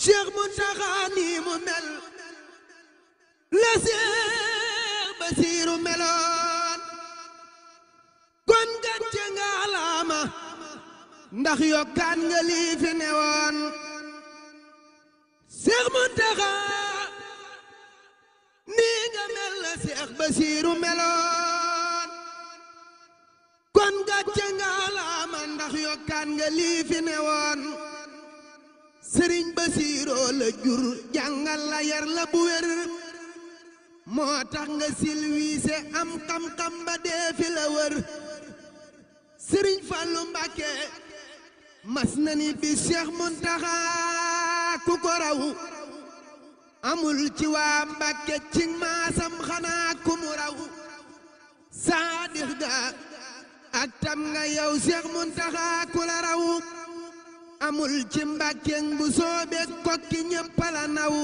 Cheikh Mountakha nii mu mel la Cheikh Basiru meloon kon gàcce nga alaama ndax yokkaan nga lii fi newoon Cheikh Mountakha nii nga mel la Cheikh Basiru meloon kon gàcce nga alaama ndax yokkaan nga lii fi newoon Sëriñ Basiiroo la jur jàngal la yar la bu wér moo tax nga silwiise am xam-xam ba dee fi la wër Sëriñ Fallu Mbàkke mas na ni bi Cheikh Mountakha ku ko raw amul ci waa Mbàkke ci maasam xanaa ku mu raw saadix ga ak tam nga yow Cheikh Mountakha ku la raw amul ci Mbàkke bu soobe kokki ñépp la naw